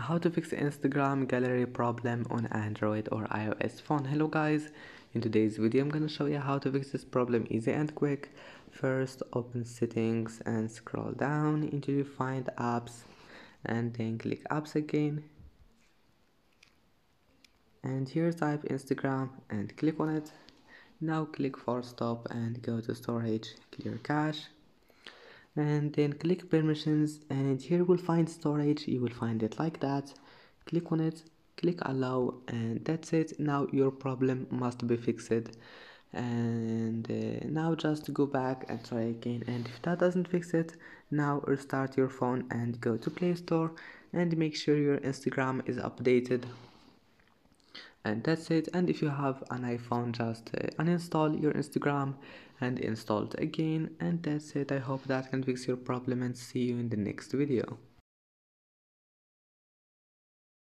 How to fix Instagram gallery problem on Android or iOS phone. Hello guys, in today's video I'm gonna show you how to fix this problem easy and quick. First, open settings and scroll down until you find apps, and then click apps again, and here type Instagram and click on it. Now click force stop and go to storage, clear cache, and then click permissions, and here we'll find storage. You will find it like that. Click on it, click allow, and that's it. Now your problem must be fixed. And now just go back and try again, and if that doesn't fix it, now restart your phone and go to Play Store and make sure your Instagram is updated, and that's it. And if you have an iPhone, just uninstall your Instagram and install it again, and that's it. I hope that can fix your problem, and see you in the next video.